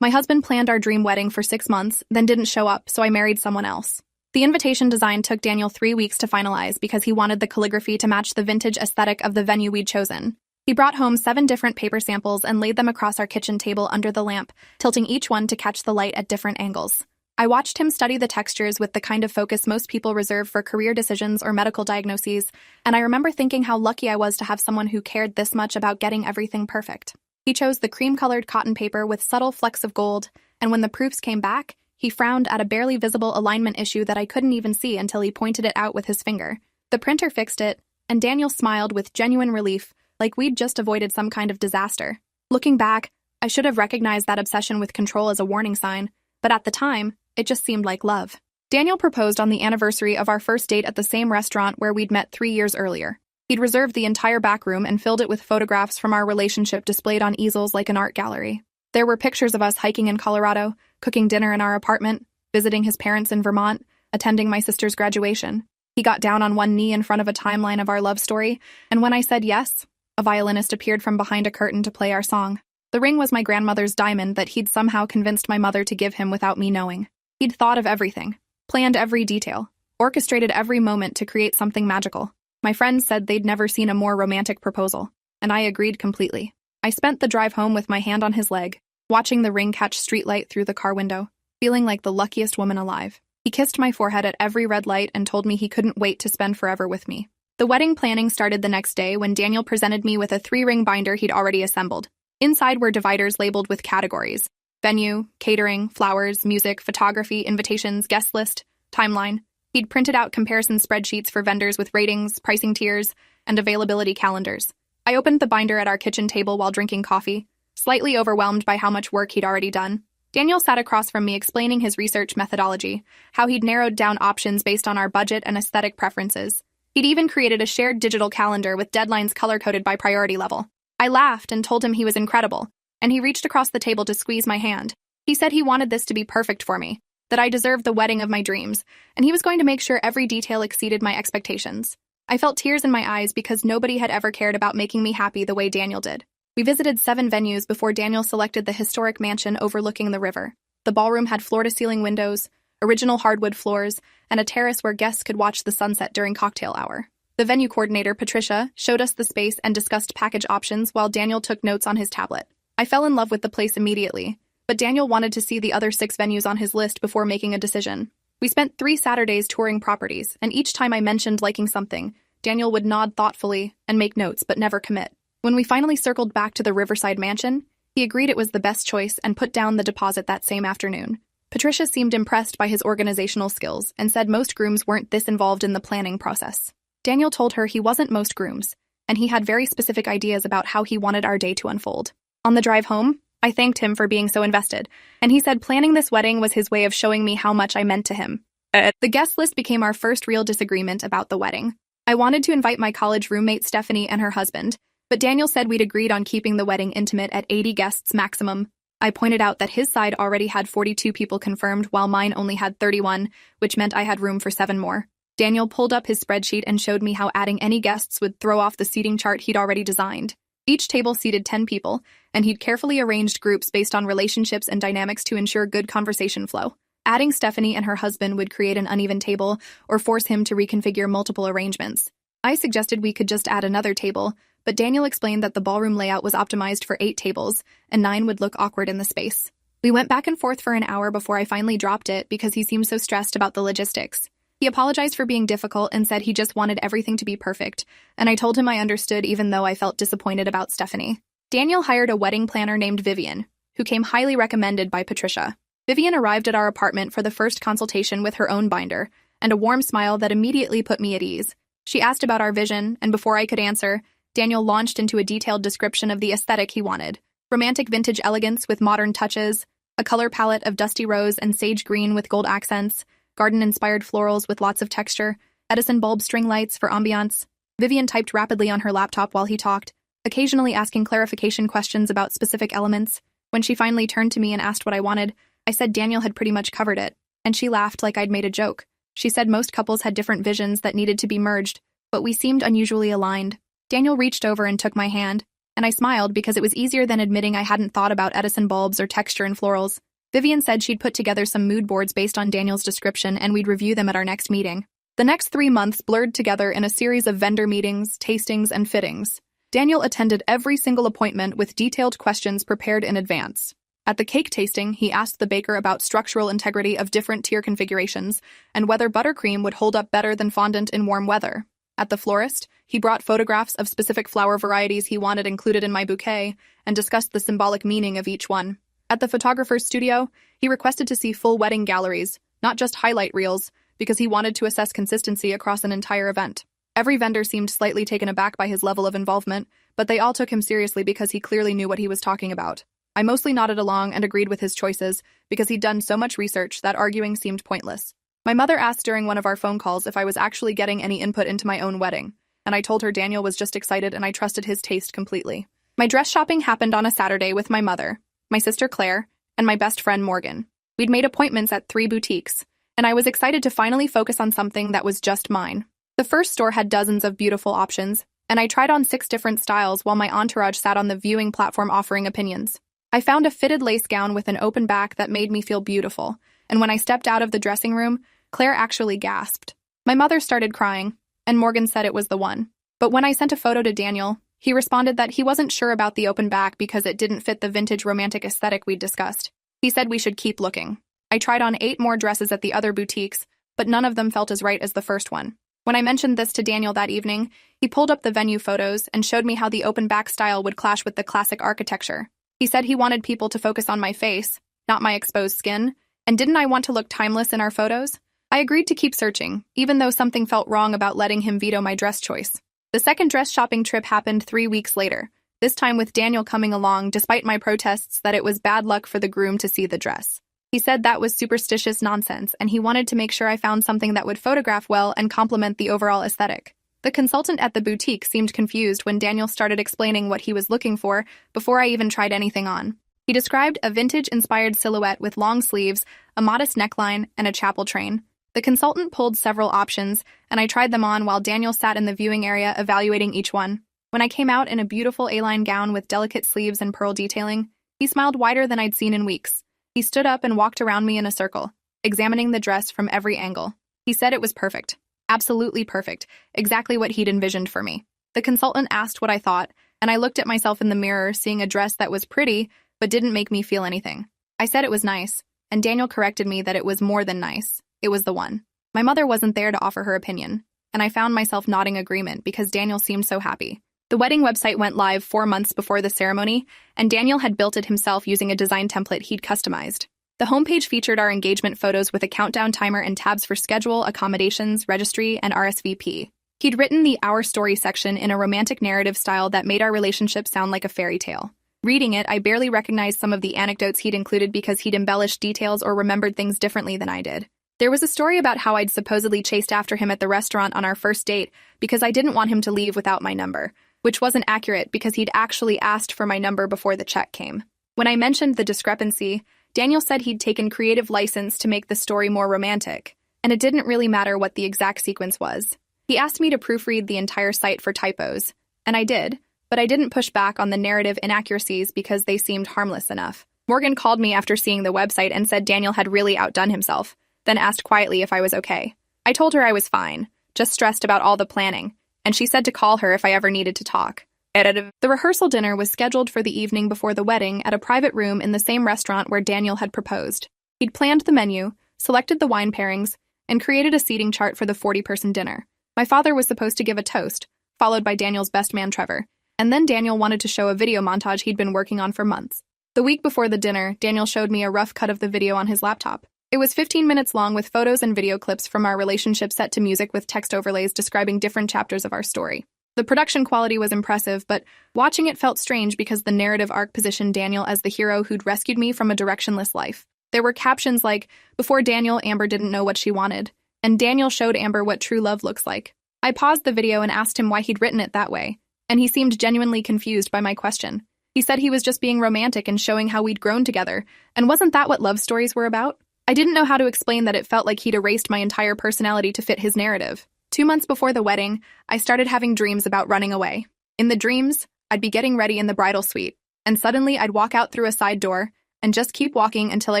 My husband planned our dream wedding for 6 months, then didn't show up, so I married someone else. The invitation design took Daniel 3 weeks to finalize because he wanted the calligraphy to match the vintage aesthetic of the venue we'd chosen. He brought home 7 different paper samples and laid them across our kitchen table under the lamp, tilting each one to catch the light at different angles. I watched him study the textures with the kind of focus most people reserve for career decisions or medical diagnoses, and I remember thinking how lucky I was to have someone who cared this much about getting everything perfect. He chose the cream-colored cotton paper with subtle flecks of gold, and when the proofs came back, he frowned at a barely visible alignment issue that I couldn't even see until he pointed it out with his finger. The printer fixed it, and Daniel smiled with genuine relief, like we'd just avoided some kind of disaster. Looking back, I should have recognized that obsession with control as a warning sign, but at the time, it just seemed like love. Daniel proposed on the anniversary of our first date at the same restaurant where we'd met 3 years earlier. He'd reserved the entire back room and filled it with photographs from our relationship displayed on easels like an art gallery. There were pictures of us hiking in Colorado, cooking dinner in our apartment, visiting his parents in Vermont, attending my sister's graduation. He got down on one knee in front of a timeline of our love story, and when I said yes, a violinist appeared from behind a curtain to play our song. The ring was my grandmother's diamond that he'd somehow convinced my mother to give him without me knowing. He'd thought of everything, planned every detail, orchestrated every moment to create something magical. My friends said they'd never seen a more romantic proposal, and I agreed completely. I spent the drive home with my hand on his leg, watching the ring catch streetlight through the car window, feeling like the luckiest woman alive. He kissed my forehead at every red light and told me he couldn't wait to spend forever with me. The wedding planning started the next day when Daniel presented me with a 3-ring binder he'd already assembled. Inside were dividers labeled with categories: venue, catering, flowers, music, photography, invitations, guest list, timeline. He'd printed out comparison spreadsheets for vendors with ratings, pricing tiers, and availability calendars. I opened the binder at our kitchen table while drinking coffee, slightly overwhelmed by how much work he'd already done. Daniel sat across from me explaining his research methodology, how he'd narrowed down options based on our budget and aesthetic preferences. He'd even created a shared digital calendar with deadlines color-coded by priority level. I laughed and told him he was incredible, and he reached across the table to squeeze my hand. He said he wanted this to be perfect for me, that I deserved the wedding of my dreams, and he was going to make sure every detail exceeded my expectations. I felt tears in my eyes because nobody had ever cared about making me happy the way Daniel did. We visited 7 venues before Daniel selected the historic mansion overlooking the river. The ballroom had floor-to-ceiling windows, original hardwood floors, and a terrace where guests could watch the sunset during cocktail hour. The venue coordinator, Patricia, showed us the space and discussed package options while Daniel took notes on his tablet. I fell in love with the place immediately, but Daniel wanted to see the other 6 venues on his list before making a decision. We spent 3 Saturdays touring properties, and each time I mentioned liking something, Daniel would nod thoughtfully and make notes but never commit. When we finally circled back to the Riverside Mansion, he agreed it was the best choice and put down the deposit that same afternoon. Patricia seemed impressed by his organizational skills and said most grooms weren't this involved in the planning process. Daniel told her he wasn't most grooms, and he had very specific ideas about how he wanted our day to unfold. On the drive home, I thanked him for being so invested, and he said planning this wedding was his way of showing me how much I meant to him. The guest list became our first real disagreement about the wedding. I wanted to invite my college roommate Stephanie and her husband, but Daniel said we'd agreed on keeping the wedding intimate at 80 guests maximum. I pointed out that his side already had 42 people confirmed while mine only had 31, which meant I had room for 7 more. Daniel pulled up his spreadsheet and showed me how adding any guests would throw off the seating chart he'd already designed. Each table seated 10 people, and he'd carefully arranged groups based on relationships and dynamics to ensure good conversation flow. Adding Stephanie and her husband would create an uneven table or force him to reconfigure multiple arrangements. I suggested we could just add another table, but Daniel explained that the ballroom layout was optimized for 8 tables, and 9 would look awkward in the space. We went back and forth for an hour before I finally dropped it because he seemed so stressed about the logistics. He apologized for being difficult and said he just wanted everything to be perfect, and I told him I understood even though I felt disappointed about Stephanie. Daniel hired a wedding planner named Vivian, who came highly recommended by Patricia. Vivian arrived at our apartment for the first consultation with her own binder, and a warm smile that immediately put me at ease. She asked about our vision, and before I could answer, Daniel launched into a detailed description of the aesthetic he wanted. Romantic vintage elegance with modern touches, a color palette of dusty rose and sage green with gold accents, garden-inspired florals with lots of texture, Edison bulb string lights for ambiance. Vivian typed rapidly on her laptop while he talked, occasionally asking clarification questions about specific elements. When she finally turned to me and asked what I wanted, I said Daniel had pretty much covered it, and she laughed like I'd made a joke. She said most couples had different visions that needed to be merged, but we seemed unusually aligned. Daniel reached over and took my hand, and I smiled because it was easier than admitting I hadn't thought about Edison bulbs or texture in florals. Vivian said she'd put together some mood boards based on Daniel's description and we'd review them at our next meeting. The next 3 months blurred together in a series of vendor meetings, tastings, and fittings. Daniel attended every single appointment with detailed questions prepared in advance. At the cake tasting, he asked the baker about structural integrity of different tier configurations and whether buttercream would hold up better than fondant in warm weather. At the florist, he brought photographs of specific flower varieties he wanted included in my bouquet and discussed the symbolic meaning of each one. At the photographer's studio, he requested to see full wedding galleries, not just highlight reels, because he wanted to assess consistency across an entire event. Every vendor seemed slightly taken aback by his level of involvement, but they all took him seriously because he clearly knew what he was talking about. I mostly nodded along and agreed with his choices because he'd done so much research that arguing seemed pointless. My mother asked during one of our phone calls if I was actually getting any input into my own wedding, and I told her Daniel was just excited and I trusted his taste completely. My dress shopping happened on a Saturday with my mother, my sister Claire, and my best friend Morgan. We'd made appointments at 3 boutiques, and I was excited to finally focus on something that was just mine. The first store had dozens of beautiful options, and I tried on 6 different styles while my entourage sat on the viewing platform offering opinions. I found a fitted lace gown with an open back that made me feel beautiful, and when I stepped out of the dressing room, Claire actually gasped. My mother started crying, and Morgan said it was the one. But when I sent a photo to Daniel, he responded that he wasn't sure about the open back because it didn't fit the vintage romantic aesthetic we'd discussed. He said we should keep looking. I tried on 8 more dresses at the other boutiques, but none of them felt as right as the first one. When I mentioned this to Daniel that evening, he pulled up the venue photos and showed me how the open back style would clash with the classic architecture. He said he wanted people to focus on my face, not my exposed skin, and didn't I want to look timeless in our photos? I agreed to keep searching, even though something felt wrong about letting him veto my dress choice. The second dress shopping trip happened 3 weeks later, this time with Daniel coming along despite my protests that it was bad luck for the groom to see the dress. He said that was superstitious nonsense, and he wanted to make sure I found something that would photograph well and complement the overall aesthetic. The consultant at the boutique seemed confused when Daniel started explaining what he was looking for before I even tried anything on. He described a vintage-inspired silhouette with long sleeves, a modest neckline, and a chapel train. The consultant pulled several options, and I tried them on while Daniel sat in the viewing area evaluating each one. When I came out in a beautiful A-line gown with delicate sleeves and pearl detailing, he smiled wider than I'd seen in weeks. He stood up and walked around me in a circle, examining the dress from every angle. He said it was perfect. Absolutely perfect. Exactly what he'd envisioned for me. The consultant asked what I thought, and I looked at myself in the mirror, seeing a dress that was pretty, but didn't make me feel anything. I said it was nice, and Daniel corrected me that it was more than nice. It was the one. My mother wasn't there to offer her opinion, and I found myself nodding agreement because Daniel seemed so happy. The wedding website went live 4 months before the ceremony, and Daniel had built it himself using a design template he'd customized. The homepage featured our engagement photos with a countdown timer and tabs for schedule, accommodations, registry, and RSVP. He'd written the Our Story section in a romantic narrative style that made our relationship sound like a fairy tale. Reading it, I barely recognized some of the anecdotes he'd included because he'd embellished details or remembered things differently than I did. There was a story about how I'd supposedly chased after him at the restaurant on our first date because I didn't want him to leave without my number, which wasn't accurate because he'd actually asked for my number before the check came. When I mentioned the discrepancy, Daniel said he'd taken creative license to make the story more romantic, and it didn't really matter what the exact sequence was. He asked me to proofread the entire site for typos, and I did, but I didn't push back on the narrative inaccuracies because they seemed harmless enough. Morgan called me after seeing the website and said Daniel had really outdone himself, then asked quietly if I was okay. I told her I was fine, just stressed about all the planning, and she said to call her if I ever needed to talk. The rehearsal dinner was scheduled for the evening before the wedding at a private room in the same restaurant where Daniel had proposed. He'd planned the menu, selected the wine pairings, and created a seating chart for the 40-person dinner. My father was supposed to give a toast, followed by Daniel's best man Trevor, and then Daniel wanted to show a video montage he'd been working on for months. The week before the dinner, Daniel showed me a rough cut of the video on his laptop. It was 15 minutes long with photos and video clips from our relationship set to music with text overlays describing different chapters of our story. The production quality was impressive, but watching it felt strange because the narrative arc positioned Daniel as the hero who'd rescued me from a directionless life. There were captions like, "Before Daniel, Amber didn't know what she wanted," and "Daniel showed Amber what true love looks like." I paused the video and asked him why he'd written it that way, and he seemed genuinely confused by my question. He said he was just being romantic and showing how we'd grown together, and wasn't that what love stories were about? I didn't know how to explain that it felt like he'd erased my entire personality to fit his narrative. 2 months before the wedding, I started having dreams about running away. In the dreams, I'd be getting ready in the bridal suite, and suddenly I'd walk out through a side door and just keep walking until I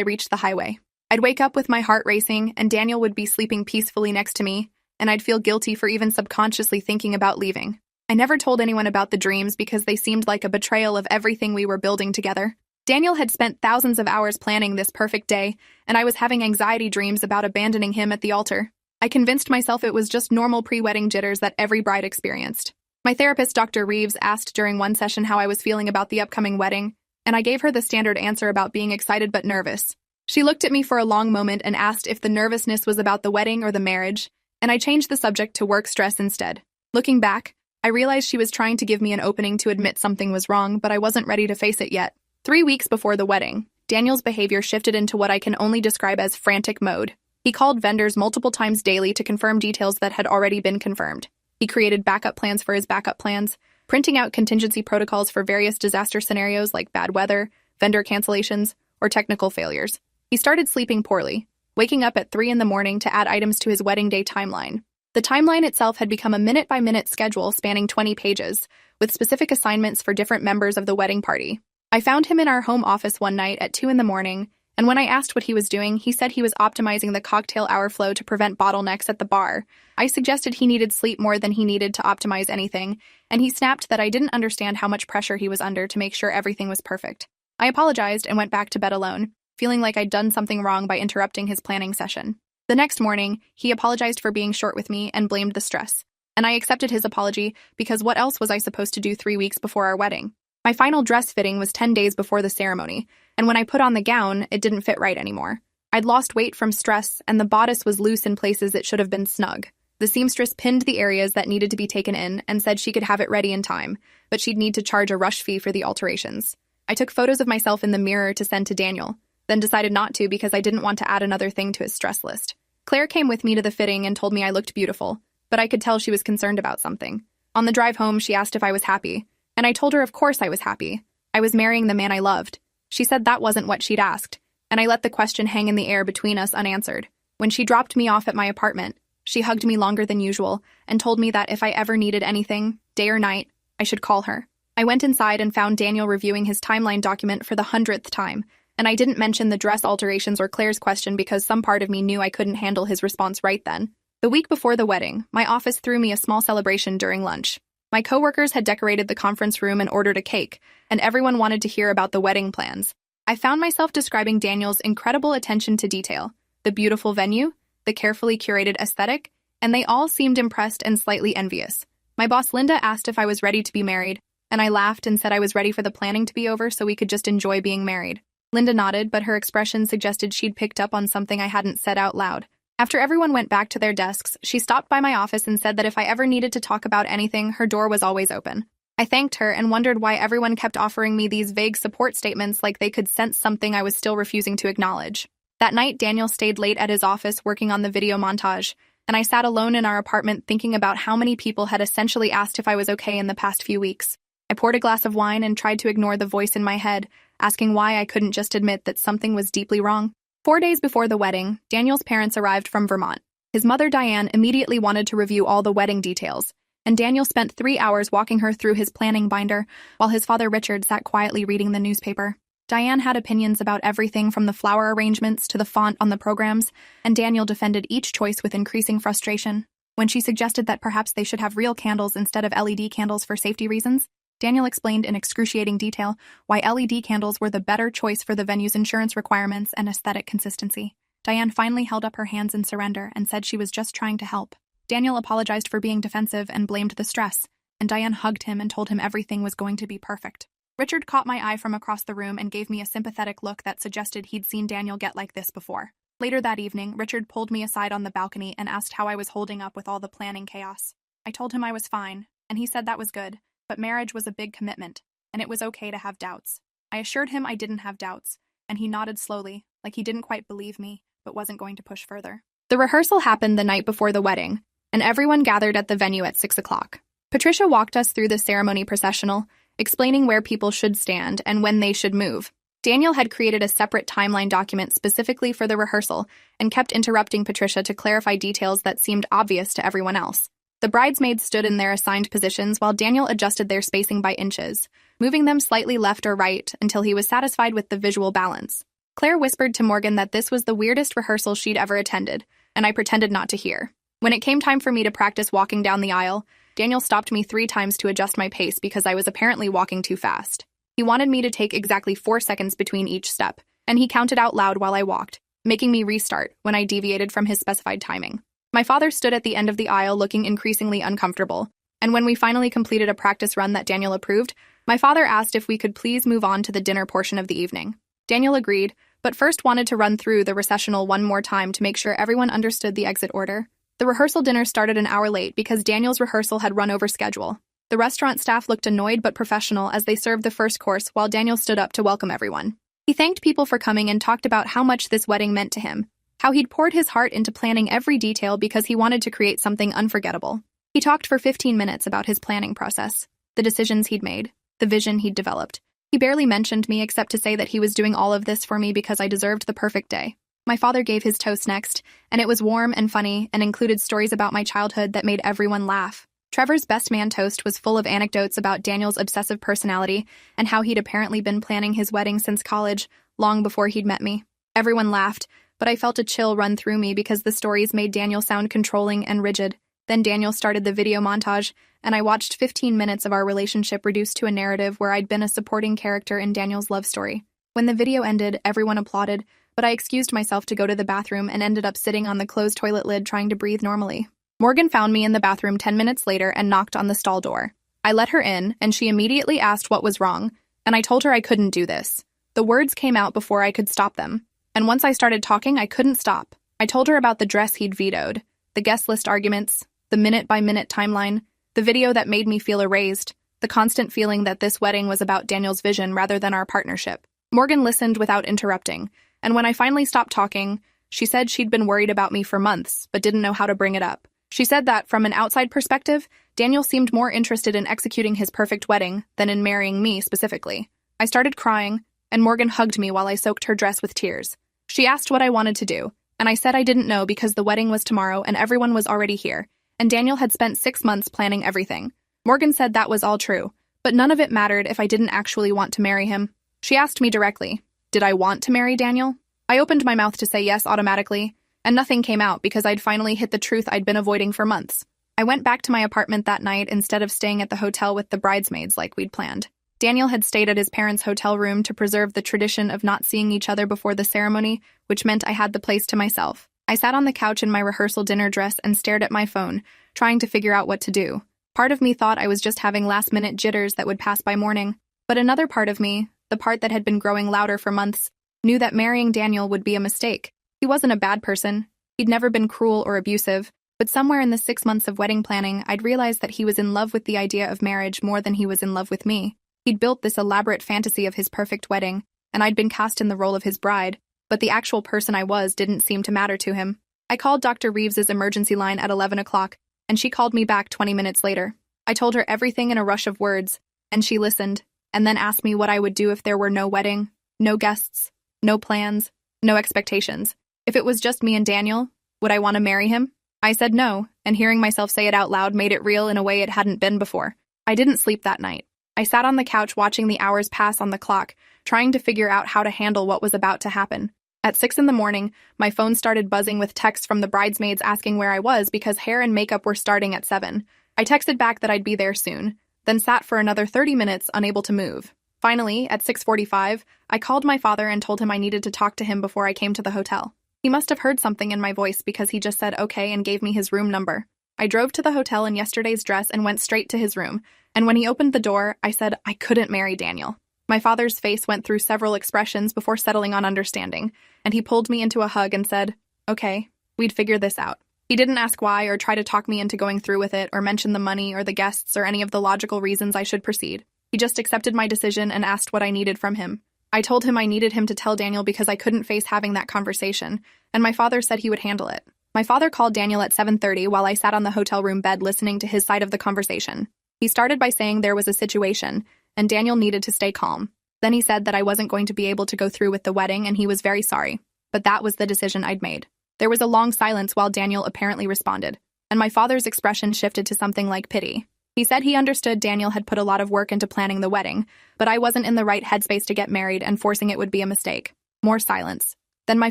reached the highway. I'd wake up with my heart racing, and Daniel would be sleeping peacefully next to me, and I'd feel guilty for even subconsciously thinking about leaving. I never told anyone about the dreams because they seemed like a betrayal of everything we were building together. Daniel had spent thousands of hours planning this perfect day, and I was having anxiety dreams about abandoning him at the altar. I convinced myself it was just normal pre-wedding jitters that every bride experienced. My therapist, Dr. Reeves, asked during one session how I was feeling about the upcoming wedding, and I gave her the standard answer about being excited but nervous. She looked at me for a long moment and asked if the nervousness was about the wedding or the marriage, and I changed the subject to work stress instead. Looking back, I realized she was trying to give me an opening to admit something was wrong, but I wasn't ready to face it yet. 3 weeks before the wedding, Daniel's behavior shifted into what I can only describe as frantic mode. He called vendors multiple times daily to confirm details that had already been confirmed. He created backup plans for his backup plans, printing out contingency protocols for various disaster scenarios like bad weather, vendor cancellations, or technical failures. He started sleeping poorly, waking up at 3 in the morning to add items to his wedding day timeline. The timeline itself had become a minute-by-minute schedule spanning 20 pages, with specific assignments for different members of the wedding party. I found him in our home office one night at 2 in the morning, and when I asked what he was doing, he said he was optimizing the cocktail hour flow to prevent bottlenecks at the bar. I suggested he needed sleep more than he needed to optimize anything, and he snapped that I didn't understand how much pressure he was under to make sure everything was perfect. I apologized and went back to bed alone, feeling like I'd done something wrong by interrupting his planning session. The next morning, he apologized for being short with me and blamed the stress. And I accepted his apology because what else was I supposed to do 3 weeks before our wedding? My final dress fitting was 10 days before the ceremony, and when I put on the gown, it didn't fit right anymore. I'd lost weight from stress, and the bodice was loose in places it should have been snug. The seamstress pinned the areas that needed to be taken in and said she could have it ready in time, but she'd need to charge a rush fee for the alterations. I took photos of myself in the mirror to send to Daniel, then decided not to because I didn't want to add another thing to his stress list. Claire came with me to the fitting and told me I looked beautiful, but I could tell she was concerned about something. On the drive home, she asked if I was happy, and I told her of course I was happy. I was marrying the man I loved. She said that wasn't what she'd asked, and I let the question hang in the air between us unanswered. When she dropped me off at my apartment, she hugged me longer than usual and told me that if I ever needed anything, day or night, I should call her. I went inside and found Daniel reviewing his timeline document for the 100th time, and I didn't mention the dress alterations or Claire's question because some part of me knew I couldn't handle his response right then. The week before the wedding, my office threw me a small celebration during lunch. My coworkers had decorated the conference room and ordered a cake, and everyone wanted to hear about the wedding plans. I found myself describing Daniel's incredible attention to detail, the beautiful venue, the carefully curated aesthetic, and they all seemed impressed and slightly envious. My boss Linda asked if I was ready to be married, and I laughed and said I was ready for the planning to be over so we could just enjoy being married. Linda nodded, but her expression suggested she'd picked up on something I hadn't said out loud. After everyone went back to their desks, she stopped by my office and said that if I ever needed to talk about anything, her door was always open. I thanked her and wondered why everyone kept offering me these vague support statements like they could sense something I was still refusing to acknowledge. That night, Daniel stayed late at his office working on the video montage, and I sat alone in our apartment thinking about how many people had essentially asked if I was okay in the past few weeks. I poured a glass of wine and tried to ignore the voice in my head, asking why I couldn't just admit that something was deeply wrong. 4 days before the wedding, Daniel's parents arrived from Vermont. His mother, Diane, immediately wanted to review all the wedding details, and Daniel spent 3 hours walking her through his planning binder, while his father, Richard, sat quietly reading the newspaper. Diane had opinions about everything from the flower arrangements to the font on the programs, and Daniel defended each choice with increasing frustration. When she suggested that perhaps they should have real candles instead of LED candles for safety reasons, Daniel explained in excruciating detail why LED candles were the better choice for the venue's insurance requirements and aesthetic consistency. Diane finally held up her hands in surrender and said she was just trying to help. Daniel apologized for being defensive and blamed the stress, and Diane hugged him and told him everything was going to be perfect. Richard caught my eye from across the room and gave me a sympathetic look that suggested he'd seen Daniel get like this before. Later that evening, Richard pulled me aside on the balcony and asked how I was holding up with all the planning chaos. I told him I was fine, and he said that was good. But marriage was a big commitment, and it was okay to have doubts. I assured him I didn't have doubts, and he nodded slowly, like he didn't quite believe me, but wasn't going to push further. The rehearsal happened the night before the wedding, and everyone gathered at the venue at 6 o'clock. Patricia walked us through the ceremony processional, explaining where people should stand and when they should move. Daniel had created a separate timeline document specifically for the rehearsal and kept interrupting Patricia to clarify details that seemed obvious to everyone else. The bridesmaids stood in their assigned positions while Daniel adjusted their spacing by inches, moving them slightly left or right until he was satisfied with the visual balance. Claire whispered to Morgan that this was the weirdest rehearsal she'd ever attended, and I pretended not to hear. When it came time for me to practice walking down the aisle, Daniel stopped me 3 times to adjust my pace because I was apparently walking too fast. He wanted me to take exactly 4 seconds between each step, and he counted out loud while I walked, making me restart when I deviated from his specified timing. My father stood at the end of the aisle looking increasingly uncomfortable, and when we finally completed a practice run that Daniel approved, my father asked if we could please move on to the dinner portion of the evening. Daniel agreed, but first wanted to run through the recessional one more time to make sure everyone understood the exit order. The rehearsal dinner started an hour late because Daniel's rehearsal had run over schedule. The restaurant staff looked annoyed but professional as they served the first course while Daniel stood up to welcome everyone. He thanked people for coming and talked about how much this wedding meant to him, how he'd poured his heart into planning every detail because he wanted to create something unforgettable. He talked for 15 minutes about his planning process, the decisions he'd made, the vision he'd developed. He barely mentioned me except to say that he was doing all of this for me because I deserved the perfect day. My father gave his toast next, and it was warm and funny and included stories about my childhood that made everyone laugh. Trevor's best man toast was full of anecdotes about Daniel's obsessive personality and how he'd apparently been planning his wedding since college, long before he'd met me. Everyone laughed, but I felt a chill run through me because the stories made Daniel sound controlling and rigid. Then Daniel started the video montage, and I watched 15 minutes of our relationship reduced to a narrative where I'd been a supporting character in Daniel's love story. When the video ended, everyone applauded, but I excused myself to go to the bathroom and ended up sitting on the closed toilet lid trying to breathe normally. Morgan found me in the bathroom 10 minutes later and knocked on the stall door. I let her in, and she immediately asked what was wrong, and I told her I couldn't do this. The words came out before I could stop them, and once I started talking, I couldn't stop. I told her about the dress he'd vetoed, the guest list arguments, the minute-by-minute timeline, the video that made me feel erased, the constant feeling that this wedding was about Daniel's vision rather than our partnership. Morgan listened without interrupting, and when I finally stopped talking, she said she'd been worried about me for months, but didn't know how to bring it up. She said that, from an outside perspective, Daniel seemed more interested in executing his perfect wedding than in marrying me specifically. I started crying, and Morgan hugged me while I soaked her dress with tears. She asked what I wanted to do, and I said I didn't know because the wedding was tomorrow and everyone was already here, and Daniel had spent 6 months planning everything. Morgan said that was all true, but none of it mattered if I didn't actually want to marry him. She asked me directly, did I want to marry Daniel? I opened my mouth to say yes automatically, and nothing came out because I'd finally hit the truth I'd been avoiding for months. I went back to my apartment that night instead of staying at the hotel with the bridesmaids like we'd planned. Daniel had stayed at his parents' hotel room to preserve the tradition of not seeing each other before the ceremony, which meant I had the place to myself. I sat on the couch in my rehearsal dinner dress and stared at my phone, trying to figure out what to do. Part of me thought I was just having last-minute jitters that would pass by morning, but another part of me, the part that had been growing louder for months, knew that marrying Daniel would be a mistake. He wasn't a bad person. He'd never been cruel or abusive, but somewhere in the 6 months of wedding planning, I'd realized that he was in love with the idea of marriage more than he was in love with me. He'd built this elaborate fantasy of his perfect wedding, and I'd been cast in the role of his bride, but the actual person I was didn't seem to matter to him. I called Dr. Reeves's emergency line at 11 o'clock, and she called me back 20 minutes later. I told her everything in a rush of words, and she listened, and then asked me what I would do if there were no wedding, no guests, no plans, no expectations. If it was just me and Daniel, would I want to marry him? I said no, and hearing myself say it out loud made it real in a way it hadn't been before. I didn't sleep that night. I sat on the couch watching the hours pass on the clock, trying to figure out how to handle what was about to happen. At 6 in the morning, my phone started buzzing with texts from the bridesmaids asking where I was because hair and makeup were starting at 7. I texted back that I'd be there soon, then sat for another 30 minutes unable to move. Finally, at 6:45, I called my father and told him I needed to talk to him before I came to the hotel. He must have heard something in my voice because he just said okay and gave me his room number. I drove to the hotel in yesterday's dress and went straight to his room, and when he opened the door, I said I couldn't marry Daniel. My father's face went through several expressions before settling on understanding, and he pulled me into a hug and said, okay, we'd figure this out. He didn't ask why or try to talk me into going through with it or mention the money or the guests or any of the logical reasons I should proceed. He just accepted my decision and asked what I needed from him. I told him I needed him to tell Daniel because I couldn't face having that conversation, and my father said he would handle it. My father called Daniel at 7:30 while I sat on the hotel room bed listening to his side of the conversation. He started by saying there was a situation, and Daniel needed to stay calm. Then he said that I wasn't going to be able to go through with the wedding and he was very sorry. But that was the decision I'd made. There was a long silence while Daniel apparently responded. and my father's expression shifted to something like pity. He said he understood Daniel had put a lot of work into planning the wedding, but I wasn't in the right headspace to get married and forcing it would be a mistake. More silence. Then my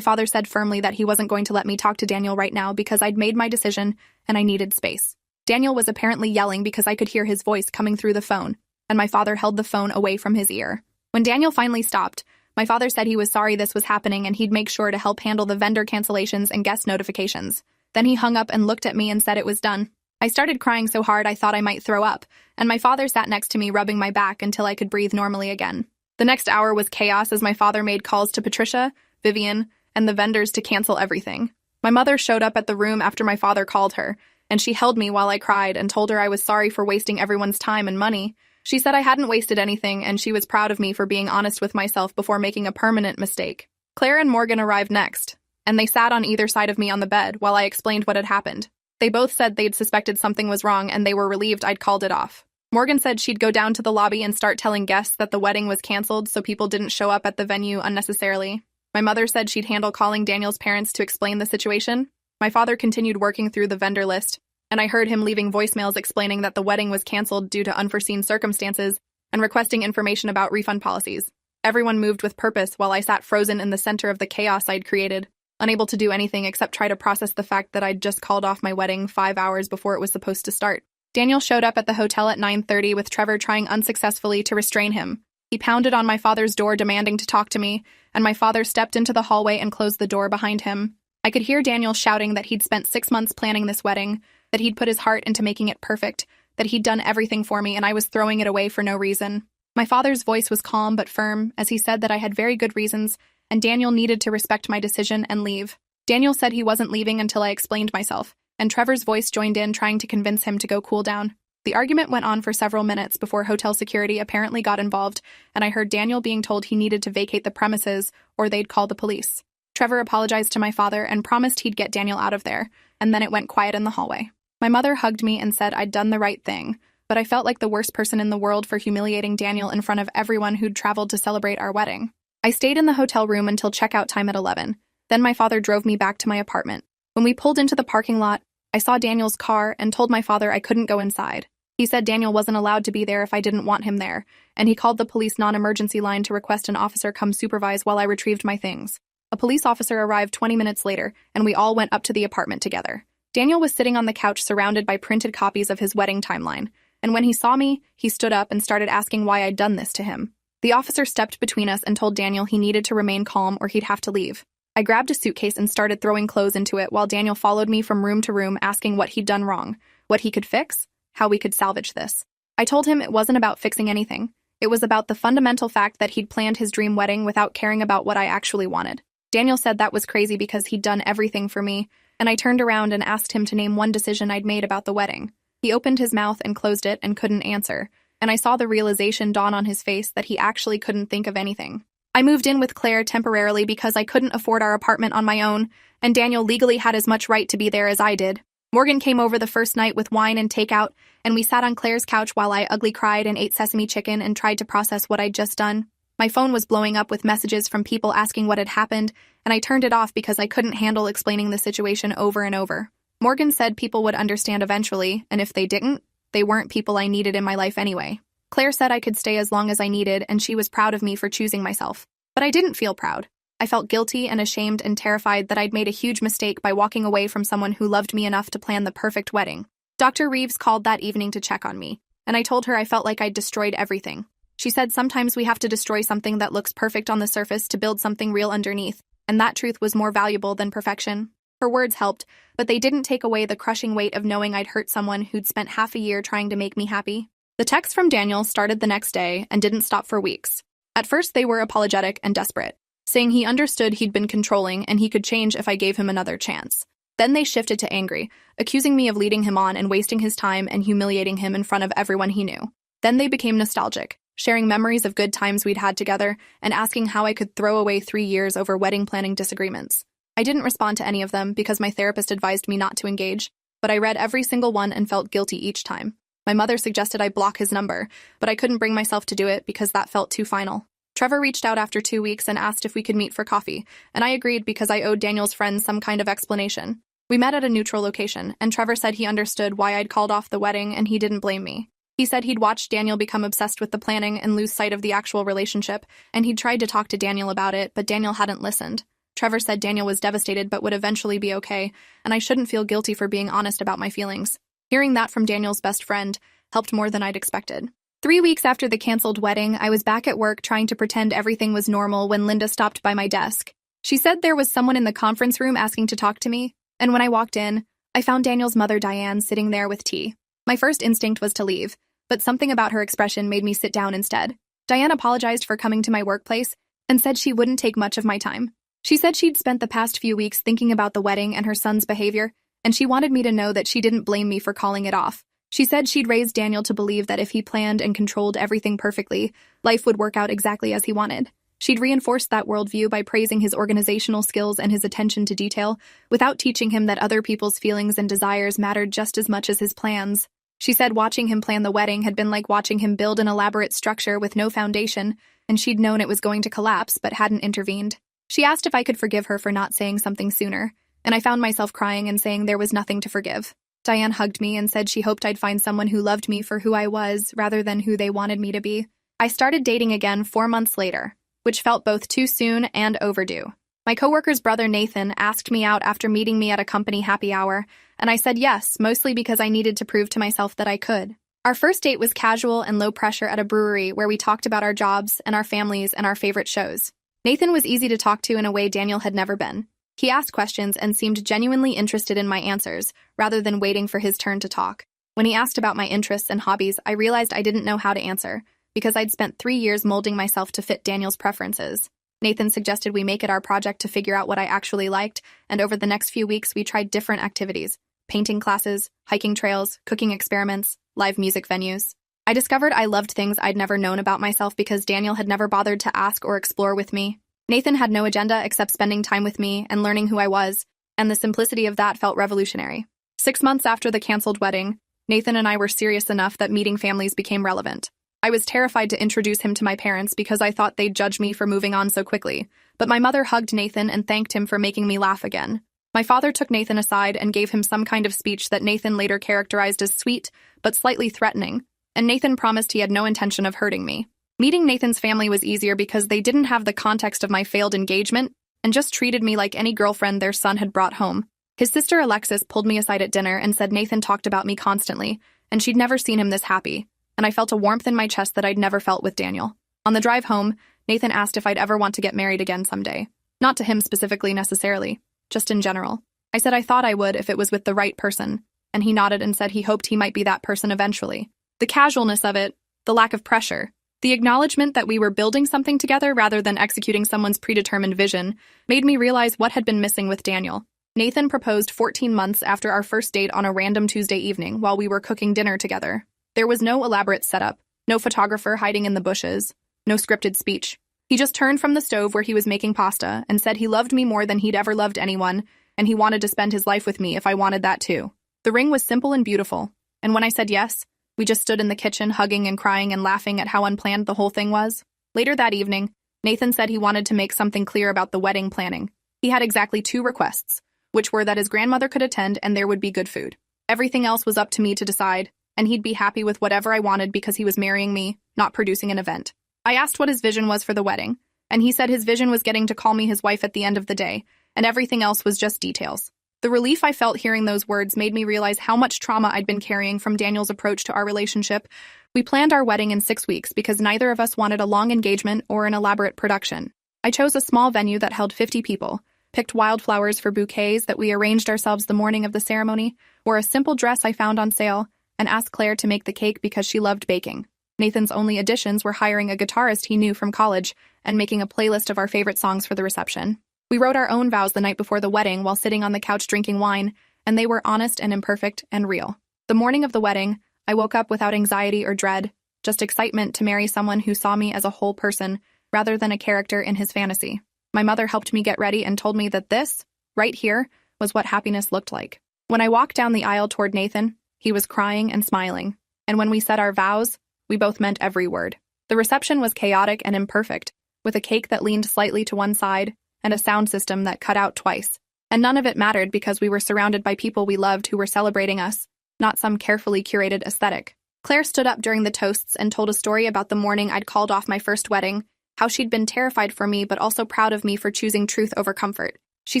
father said firmly that he wasn't going to let me talk to Daniel right now because I'd made my decision and I needed space. Daniel was apparently yelling because I could hear his voice coming through the phone, and my father held the phone away from his ear. When Daniel finally stopped, my father said he was sorry this was happening and he'd make sure to help handle the vendor cancellations and guest notifications. Then he hung up and looked at me and said it was done. I started crying so hard I thought I might throw up, and my father sat next to me rubbing my back until I could breathe normally again. The next hour was chaos as my father made calls to Patricia, Vivian, and the vendors to cancel everything. My mother showed up at the room after my father called her, and she held me while I cried and told her I was sorry for wasting everyone's time and money. She said I hadn't wasted anything and she was proud of me for being honest with myself before making a permanent mistake. Claire and Morgan arrived next, and they sat on either side of me on the bed while I explained what had happened. They both said they'd suspected something was wrong and they were relieved I'd called it off. Morgan said she'd go down to the lobby and start telling guests that the wedding was canceled so people didn't show up at the venue unnecessarily. My mother said she'd handle calling Daniel's parents to explain the situation. My father continued working through the vendor list, and I heard him leaving voicemails explaining that the wedding was canceled due to unforeseen circumstances and requesting information about refund policies. Everyone moved with purpose while I sat frozen in the center of the chaos I'd created, unable to do anything except try to process the fact that I'd just called off my wedding 5 hours before it was supposed to start. Daniel showed up at the hotel at 9:30 with Trevor trying unsuccessfully to restrain him. He pounded on my father's door demanding to talk to me, and my father stepped into the hallway and closed the door behind him. I could hear Daniel shouting that he'd spent 6 months planning this wedding, that he'd put his heart into making it perfect, that he'd done everything for me and I was throwing it away for no reason. My father's voice was calm but firm as he said that I had very good reasons and Daniel needed to respect my decision and leave. Daniel said he wasn't leaving until I explained myself, and Trevor's voice joined in trying to convince him to go cool down. The argument went on for several minutes before hotel security apparently got involved, and I heard Daniel being told he needed to vacate the premises or they'd call the police. Trevor apologized to my father and promised he'd get Daniel out of there, and then it went quiet in the hallway. My mother hugged me and said I'd done the right thing, but I felt like the worst person in the world for humiliating Daniel in front of everyone who'd traveled to celebrate our wedding. I stayed in the hotel room until checkout time at 11. Then my father drove me back to my apartment. When we pulled into the parking lot, I saw Daniel's car and told my father I couldn't go inside. He said Daniel wasn't allowed to be there if I didn't want him there, and he called the police non-emergency line to request an officer come supervise while I retrieved my things. A police officer arrived 20 minutes later, and we all went up to the apartment together. Daniel was sitting on the couch surrounded by printed copies of his wedding timeline, and when he saw me, he stood up and started asking why I'd done this to him. The officer stepped between us and told Daniel he needed to remain calm or he'd have to leave. I grabbed a suitcase and started throwing clothes into it while Daniel followed me from room to room asking what he'd done wrong, what he could fix, how we could salvage this. I told him it wasn't about fixing anything. It was about the fundamental fact that he'd planned his dream wedding without caring about what I actually wanted. Daniel said that was crazy because he'd done everything for me, and I turned around and asked him to name one decision I'd made about the wedding. He opened his mouth and closed it and couldn't answer, and I saw the realization dawn on his face that he actually couldn't think of anything. I moved in with Claire temporarily because I couldn't afford our apartment on my own, and Daniel legally had as much right to be there as I did. Morgan came over the first night with wine and takeout, and we sat on Claire's couch while I ugly cried and ate sesame chicken and tried to process what I'd just done. My phone was blowing up with messages from people asking what had happened, and I turned it off because I couldn't handle explaining the situation over and over. Morgan said people would understand eventually, and if they didn't, they weren't people I needed in my life anyway. Claire said I could stay as long as I needed, and she was proud of me for choosing myself. But I didn't feel proud. I felt guilty and ashamed and terrified that I'd made a huge mistake by walking away from someone who loved me enough to plan the perfect wedding. Dr. Reeves called that evening to check on me, and I told her I felt like I'd destroyed everything. She said sometimes we have to destroy something that looks perfect on the surface to build something real underneath, and that truth was more valuable than perfection. Her words helped, but they didn't take away the crushing weight of knowing I'd hurt someone who'd spent half a year trying to make me happy. The texts from Daniel started the next day and didn't stop for weeks. At first, they were apologetic and desperate, saying he understood he'd been controlling and he could change if I gave him another chance. Then they shifted to angry, accusing me of leading him on and wasting his time and humiliating him in front of everyone he knew. Then they became nostalgic, sharing memories of good times we'd had together and asking how I could throw away 3 years over wedding planning disagreements. I didn't respond to any of them because my therapist advised me not to engage, but I read every single one and felt guilty each time. My mother suggested I block his number, but I couldn't bring myself to do it because that felt too final. Trevor reached out after 2 weeks and asked if we could meet for coffee, and I agreed because I owed Daniel's friends some kind of explanation. We met at a neutral location, and Trevor said he understood why I'd called off the wedding and he didn't blame me. He said he'd watched Daniel become obsessed with the planning and lose sight of the actual relationship, and he'd tried to talk to Daniel about it, but Daniel hadn't listened. Trevor said Daniel was devastated but would eventually be okay, and I shouldn't feel guilty for being honest about my feelings. Hearing that from Daniel's best friend helped more than I'd expected. 3 weeks after the canceled wedding, I was back at work trying to pretend everything was normal when Linda stopped by my desk. She said there was someone in the conference room asking to talk to me, and when I walked in, I found Daniel's mother, Diane, sitting there with tea. My first instinct was to leave, but something about her expression made me sit down instead. Diane apologized for coming to my workplace and said she wouldn't take much of my time. She said she'd spent the past few weeks thinking about the wedding and her son's behavior, and she wanted me to know that she didn't blame me for calling it off. She said she'd raised Daniel to believe that if he planned and controlled everything perfectly, life would work out exactly as he wanted. She'd reinforced that worldview by praising his organizational skills and his attention to detail, without teaching him that other people's feelings and desires mattered just as much as his plans. She said watching him plan the wedding had been like watching him build an elaborate structure with no foundation, and she'd known it was going to collapse but hadn't intervened. She asked if I could forgive her for not saying something sooner, and I found myself crying and saying there was nothing to forgive. Diane hugged me and said she hoped I'd find someone who loved me for who I was rather than who they wanted me to be. I started dating again 4 months later, which felt both too soon and overdue. My coworker's brother Nathan asked me out after meeting me at a company happy hour, and I said yes, mostly because I needed to prove to myself that I could. Our first date was casual and low pressure at a brewery where we talked about our jobs and our families and our favorite shows. Nathan was easy to talk to in a way Daniel had never been. He asked questions and seemed genuinely interested in my answers, rather than waiting for his turn to talk. When he asked about my interests and hobbies, I realized I didn't know how to answer, because I'd spent 3 years molding myself to fit Daniel's preferences. Nathan suggested we make it our project to figure out what I actually liked, and over the next few weeks we tried different activities: painting classes, hiking trails, cooking experiments, live music venues. I discovered I loved things I'd never known about myself because Daniel had never bothered to ask or explore with me. Nathan had no agenda except spending time with me and learning who I was, and the simplicity of that felt revolutionary. 6 months after the canceled wedding, Nathan and I were serious enough that meeting families became relevant. I was terrified to introduce him to my parents because I thought they'd judge me for moving on so quickly, but my mother hugged Nathan and thanked him for making me laugh again. My father took Nathan aside and gave him some kind of speech that Nathan later characterized as sweet, but slightly threatening, and Nathan promised he had no intention of hurting me. Meeting Nathan's family was easier because they didn't have the context of my failed engagement and just treated me like any girlfriend their son had brought home. His sister Alexis pulled me aside at dinner and said Nathan talked about me constantly, and she'd never seen him this happy, and I felt a warmth in my chest that I'd never felt with Daniel. On the drive home, Nathan asked if I'd ever want to get married again someday. Not to him specifically necessarily, just in general. I said I thought I would if it was with the right person, and he nodded and said he hoped he might be that person eventually. The casualness of it, the lack of pressure, the acknowledgement that we were building something together rather than executing someone's predetermined vision made me realize what had been missing with Daniel. Nathan proposed 14 months after our first date on a random Tuesday evening while we were cooking dinner together. There was no elaborate setup, no photographer hiding in the bushes, no scripted speech. He just turned from the stove where he was making pasta and said he loved me more than he'd ever loved anyone, and he wanted to spend his life with me if I wanted that too. The ring was simple and beautiful, and when I said yes, we just stood in the kitchen hugging and crying and laughing at how unplanned the whole thing was. Later that evening, Nathan said he wanted to make something clear about the wedding planning. He had exactly 2 requests, which were that his grandmother could attend and there would be good food. Everything else was up to me to decide, and he'd be happy with whatever I wanted because he was marrying me, not producing an event. I asked what his vision was for the wedding, and he said his vision was getting to call me his wife at the end of the day, and everything else was just details. The relief I felt hearing those words made me realize how much trauma I'd been carrying from Daniel's approach to our relationship. We planned our wedding in 6 weeks because neither of us wanted a long engagement or an elaborate production. I chose a small venue that held 50 people, picked wildflowers for bouquets that we arranged ourselves the morning of the ceremony, wore a simple dress I found on sale, and asked Claire to make the cake because she loved baking. Nathan's only additions were hiring a guitarist he knew from college and making a playlist of our favorite songs for the reception. We wrote our own vows the night before the wedding while sitting on the couch drinking wine, and they were honest and imperfect and real. The morning of the wedding, I woke up without anxiety or dread, just excitement to marry someone who saw me as a whole person rather than a character in his fantasy. My mother helped me get ready and told me that this, right here, was what happiness looked like. When I walked down the aisle toward Nathan, he was crying and smiling, and when we said our vows, we both meant every word. The reception was chaotic and imperfect, with a cake that leaned slightly to one side and a sound system that cut out twice. And none of it mattered because we were surrounded by people we loved who were celebrating us, not some carefully curated aesthetic. Claire stood up during the toasts and told a story about the morning I'd called off my first wedding, how she'd been terrified for me but also proud of me for choosing truth over comfort. She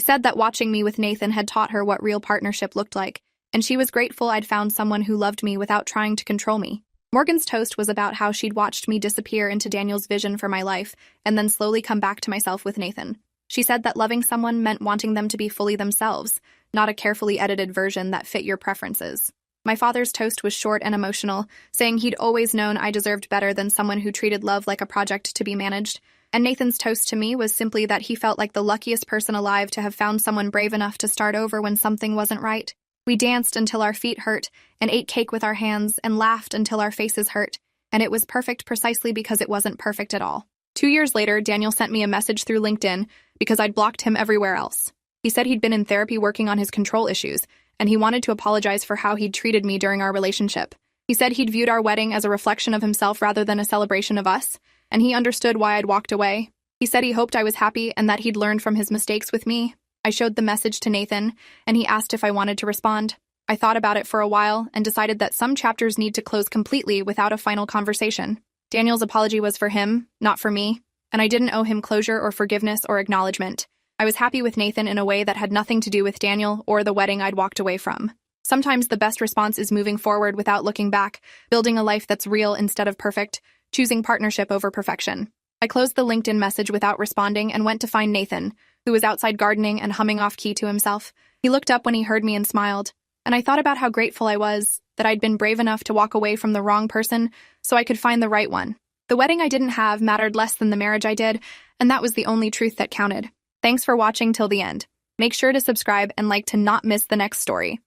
said that watching me with Nathan had taught her what real partnership looked like, and she was grateful I'd found someone who loved me without trying to control me. Morgan's toast was about how she'd watched me disappear into Daniel's vision for my life and then slowly come back to myself with Nathan. She said that loving someone meant wanting them to be fully themselves, not a carefully edited version that fit your preferences. My father's toast was short and emotional, saying he'd always known I deserved better than someone who treated love like a project to be managed. And Nathan's toast to me was simply that he felt like the luckiest person alive to have found someone brave enough to start over when something wasn't right. We danced until our feet hurt, and ate cake with our hands, and laughed until our faces hurt, and it was perfect precisely because it wasn't perfect at all. 2 years later, Daniel sent me a message through LinkedIn because I'd blocked him everywhere else. He said he'd been in therapy working on his control issues, and he wanted to apologize for how he'd treated me during our relationship. He said he'd viewed our wedding as a reflection of himself rather than a celebration of us, and he understood why I'd walked away. He said he hoped I was happy and that he'd learned from his mistakes with me. I showed the message to Nathan, and he asked if I wanted to respond. I thought about it for a while and decided that some chapters need to close completely without a final conversation. Daniel's apology was for him, not for me, and I didn't owe him closure or forgiveness or acknowledgement. I was happy with Nathan in a way that had nothing to do with Daniel or the wedding I'd walked away from. Sometimes the best response is moving forward without looking back, building a life that's real instead of perfect, choosing partnership over perfection. I closed the LinkedIn message without responding and went to find Nathan, who was outside gardening and humming off-key to himself. He looked up when he heard me and smiled, and I thought about how grateful I was that I'd been brave enough to walk away from the wrong person so I could find the right one. The wedding I didn't have mattered less than the marriage I did, and that was the only truth that counted. Thanks for watching till the end. Make sure to subscribe and like to not miss the next story.